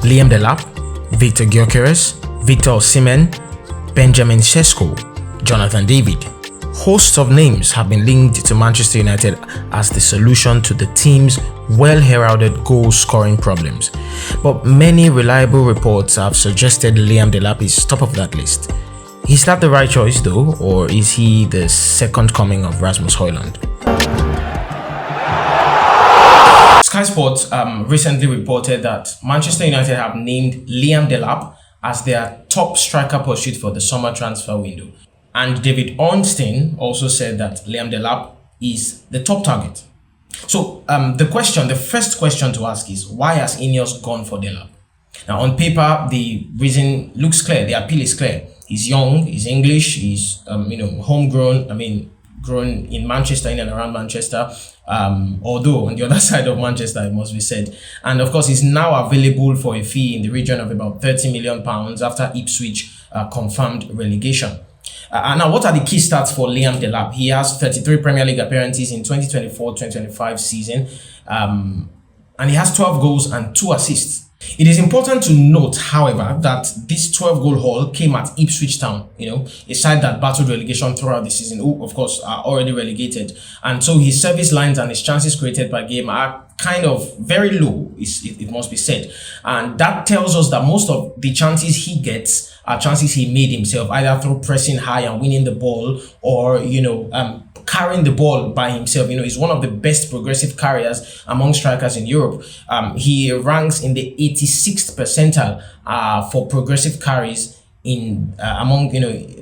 Liam Delap, Victor Gyokeres, Victor Osimhen, Benjamin Sesko, Jonathan David. Hosts of names have been linked to Manchester United as the solution to the team's well-heralded goal-scoring problems, but many reliable reports have suggested Liam Delap is top of that list. Is that the right choice though, or is he the second coming of Rasmus Hojlund? Sky Sports recently reported that Manchester United have named Liam Delap as their top striker pursuit for the summer transfer window. And David Ornstein also said that Liam Delap is the top target. So the first question to ask is, why has Ineos gone for Delap? Now, on paper, the reason looks clear. The appeal is clear. He's young, he's English, he's homegrown. Grown in Manchester, in and around Manchester. Although on the other side of Manchester, it must be said. And of course, he's now available for a fee in the region of about £30 million after Ipswich confirmed relegation. Now, what are the key stats for Liam Delap? He has 33 Premier League appearances in 2024-2025 season, and he has 12 goals and 2 assists. It is important to note, however, that this 12-goal haul came at Ipswich Town, a side that battled relegation throughout the season, who, of course, are already relegated. And so his service lines and his chances created per game are kind of very low, it must be said. And that tells us that most of the chances he gets are chances he made himself, either through pressing high and winning the ball or, carrying the ball by himself. He's one of the best progressive carriers among strikers in Europe. He ranks in the 86th percentile for progressive carries among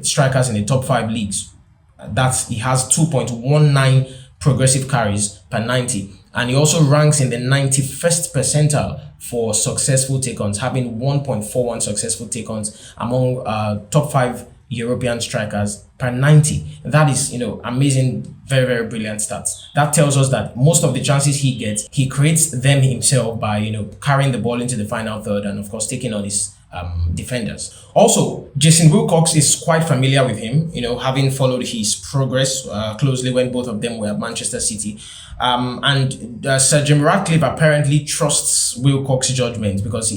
strikers in the top 5 leagues. He has 2.19 progressive carries per 90, and he also ranks in the 91st percentile for successful take-ons, having 1.41 successful take-ons among top 5 European strikers per 90. That is, amazing, very, very brilliant stats. That tells us that most of the chances he gets, he creates them himself by, carrying the ball into the final third and, of course, taking on his defenders. Also, Jason Wilcox is quite familiar with him, having followed his progress closely when both of them were at Manchester City. And Sir Jim Ratcliffe apparently trusts Wilcox's judgment because,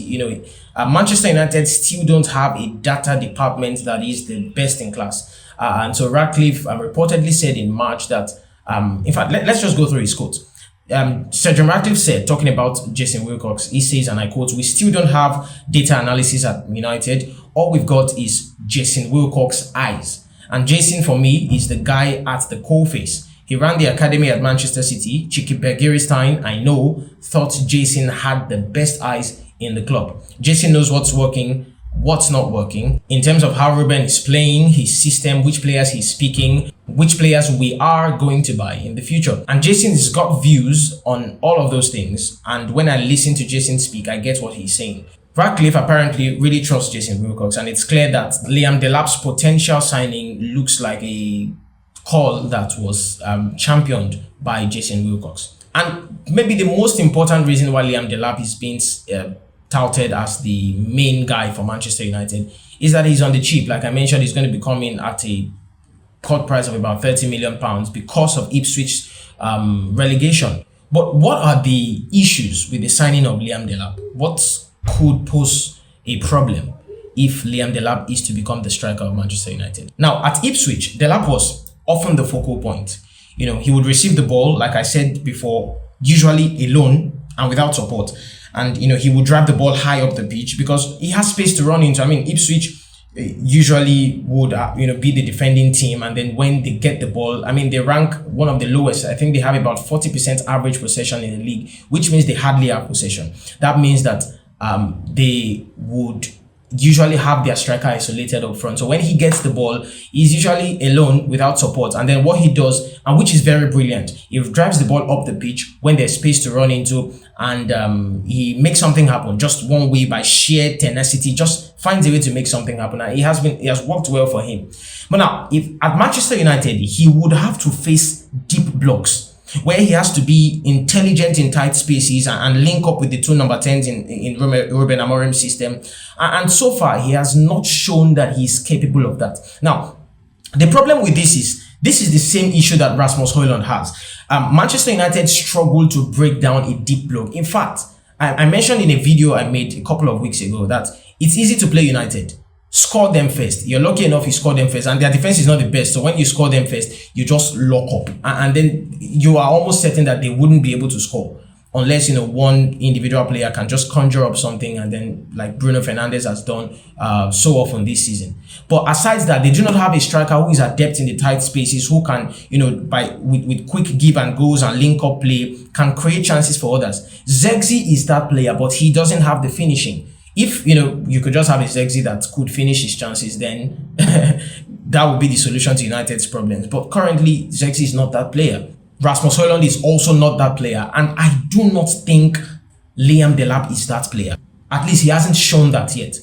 Manchester United still don't have a data department that is the best in class. And so Ratcliffe reportedly said in March that, in fact, let's just go through his quote. Sir Jim Ratcliffe said, talking about Jason Wilcox, he says, and I quote, "We still don't have data analysis at United. All we've got is Jason Wilcox's eyes. And Jason, for me, is the guy at the coalface. He ran the academy at Manchester City. Chicky Bergerstein, I know, thought Jason had the best eyes in the club. Jason knows what's working, what's not working, in terms of how Ruben is playing, his system, which players he's picking, which players we are going to buy in the future. And Jason's got views on all of those things. And when I listen to Jason speak, I get what he's saying." Ratcliffe apparently really trusts Jason Wilcox, and it's clear that Liam Delap's potential signing looks like a call that was championed by Jason Wilcox. And maybe the most important reason why Liam Delap is being touted as the main guy for Manchester United is that he's on the cheap. Like I mentioned, he's going to be coming at a cut price of about £30 million because of Ipswich's relegation. But what are the issues with the signing of Liam Delap? What could pose a problem if Liam Delap is to become the striker of Manchester United? Now, at Ipswich, Delap was often the focal point. He would receive the ball, like I said before, usually alone and without support. And, he would drive the ball high up the pitch because he has space to run into. Ipswich usually would, be the defending team. And then when they get the ball, they rank one of the lowest. I think they have about 40% average possession in the league, which means they hardly have possession. That means that they would usually have their striker isolated up front. So when he gets the ball, he's usually alone without support. And then what he does, and which is very brilliant, he drives the ball up the pitch when there's space to run into, and he makes something happen just one way by sheer tenacity, just finds a way to make something happen. And it has worked well for him. But now, if at Manchester United, he would have to face deep blocks, where he has to be intelligent in tight spaces and link up with the two number 10s in Ruben Amorim's system. And so far, he has not shown that he's capable of that. Now, the problem with this is the same issue that Rasmus Hojlund has. Manchester United struggle to break down a deep block. In fact, I mentioned in a video I made a couple of weeks ago that it's easy to play United. Score them first. You're lucky enough you score them first, and their defense is not the best. So when you score them first, you just lock up, and then you are almost certain that they wouldn't be able to score unless one individual player can just conjure up something, and then like Bruno Fernandes has done so often this season. But aside that, they do not have a striker who is adept in the tight spaces, who can with quick give and goes and link up play can create chances for others. Zirkzee is that player, but he doesn't have the finishing. If you could just have a Zirkzee that could finish his chances, then that would be the solution to United's problems. But currently, Zirkzee is not that player. Rasmus Hojlund is also not that player, and I do not think Liam Delap is that player. At least he hasn't shown that yet.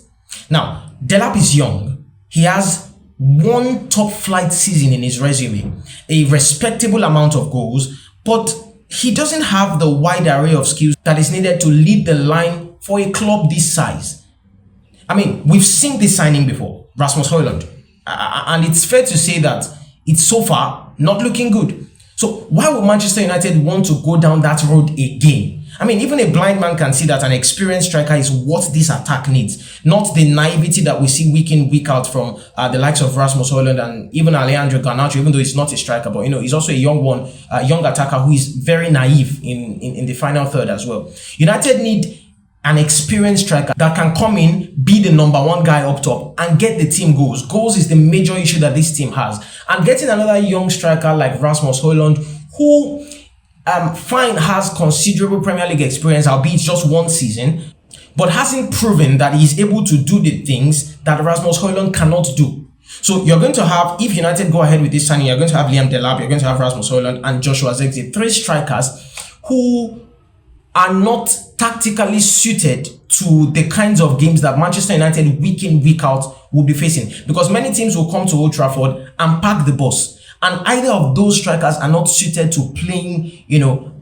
Now, Delap is young. He has one top flight season in his resume, a respectable amount of goals, but he doesn't have the wide array of skills that is needed to lead the line for a club this size. I mean, we've seen this signing before, Rasmus Hojlund, and it's fair to say that it's so far not looking good. So why would Manchester United want to go down that road again? I mean, even a blind man can see that an experienced striker is what this attack needs, not the naivety that we see week in, week out from the likes of Rasmus Hojlund and even Alejandro Garnacho, even though he's not a striker, but he's also a young attacker who is very naive in the final third as well. United need an experienced striker that can come in, be the number one guy up top, and get the team goals. Goals is the major issue that this team has. And getting another young striker like Rasmus Hojlund, who fine has considerable Premier League experience, albeit just one season, but hasn't proven that he's able to do the things that Rasmus Hojlund cannot do. So you're going to have, if United go ahead with this signing, you're going to have Liam Delap, you're going to have Rasmus Hojlund and Joshua Zirkzee, three strikers who are not tactically suited to the kinds of games that Manchester United week in, week out will be facing. Because many teams will come to Old Trafford and pack the bus. And either of those strikers are not suited to playing,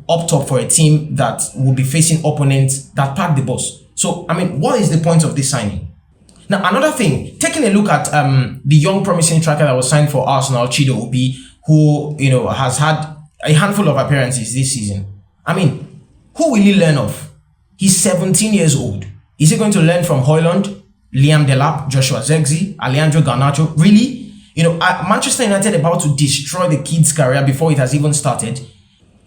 up top for a team that will be facing opponents that pack the bus. So, I mean, what is the point of this signing? Now, another thing, taking a look at the young promising striker that was signed for Arsenal, Chido Obi, who, has had a handful of appearances this season. I mean, who will he learn of? He's 17 years old. Is he going to learn from Hojlund, Liam Delap, Joshua Zirkzee, Alejandro Garnacho? Really? Manchester United about to destroy the kid's career before it has even started.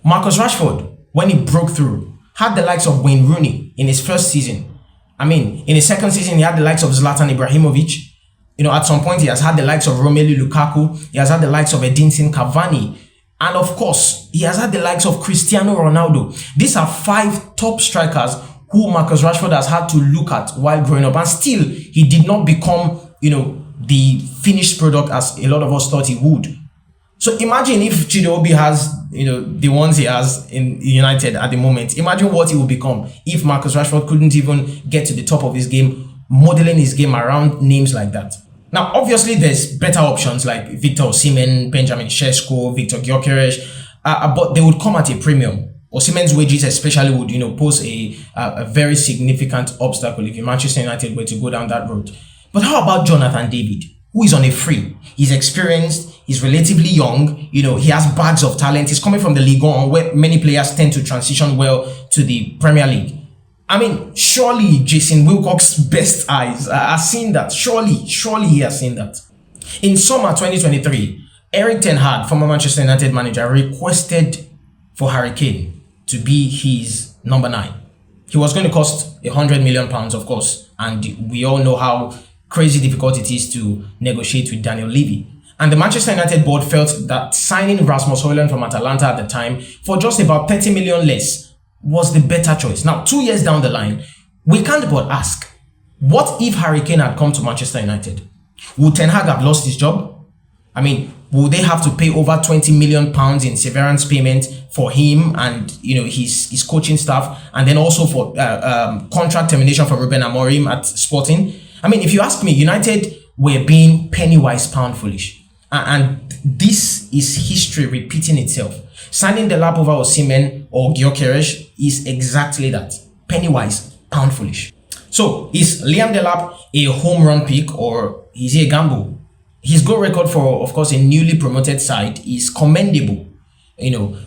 Marcus Rashford, when he broke through, had the likes of Wayne Rooney in his first season. I mean, in his second season, he had the likes of Zlatan Ibrahimovic. At some point, he has had the likes of Romelu Lukaku. He has had the likes of Edinson Cavani. And of course, he has had the likes of Cristiano Ronaldo. These are 5 top strikers who Marcus Rashford has had to look at while growing up. And still, he did not become, the finished product as a lot of us thought he would. So imagine if Chido Obi has, the ones he has in United at the moment. Imagine what he will become if Marcus Rashford couldn't even get to the top of his game, modeling his game around names like that. Now, obviously, there's better options like Victor Osimhen, Benjamin Sesko, Victor Gyokeres, but they would come at a premium. Osimhen's wages especially would, pose a very significant obstacle if Manchester United were to go down that road. But how about Jonathan David, who is on a free? He's experienced, he's relatively young, he has bags of talent. He's coming from the Ligue 1, where many players tend to transition well to the Premier League. I mean, surely Jason Wilcox's best eyes are seeing that. Surely he has seen that. In summer 2023, Erik ten Hag, former Manchester United manager, requested for Harry Kane to be his number 9. He was going to cost £100 million, of course, and we all know how crazy difficult it is to negotiate with Daniel Levy. And the Manchester United board felt that signing Rasmus Hojlund from Atalanta at the time for just about 30 million less was the better choice. Now, 2 years down the line, we can't but ask, what if Harry Kane had come to Manchester United? Would Ten Hag have lost his job? I mean, would they have to pay over £20 million in severance payment for him and his coaching staff, and then also for contract termination for Ruben Amorim at Sporting? I mean, if you ask me, United were being penny wise, pound foolish. And this is history repeating itself. Signing Delap over Osimhen or Gyokeres is exactly that. Penny wise, pound foolish. So, is Liam Delap a home run pick or is he a gamble? His goal record for, of course, a newly promoted side is commendable,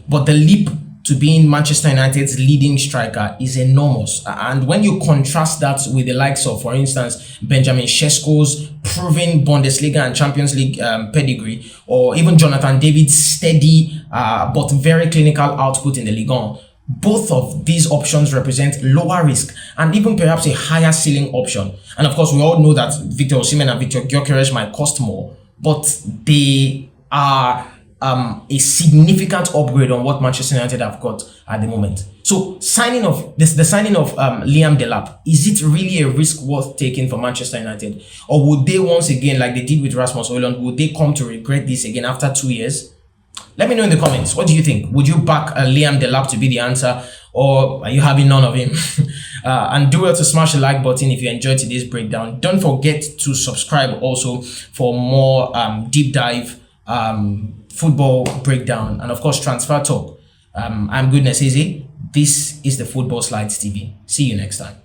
but the leap to being Manchester United's leading striker is enormous. And when you contrast that with the likes of, for instance, Benjamin Sesko's proven Bundesliga and Champions League pedigree, or even Jonathan David's steady but very clinical output in the Ligue 1, both of these options represent lower risk and even perhaps a higher ceiling option. And of course, we all know that Victor Osimhen and Victor Gyokeres might cost more, but they are a significant upgrade on what Manchester United have got at the moment. So the signing of Liam Delap, is it really a risk worth taking for Manchester United? Or would they once again, like they did with Rasmus Hojlund, would they come to regret this again after 2 years? Let me know in the comments. What do you think? Would you back Liam Delap to be the answer, or are you having none of him? And do well to smash the like button if you enjoyed today's breakdown. Don't forget to subscribe also for more deep dive football breakdown and of course transfer talk. I'm Goodness Easy. This is the Football Slides TV. See you next time.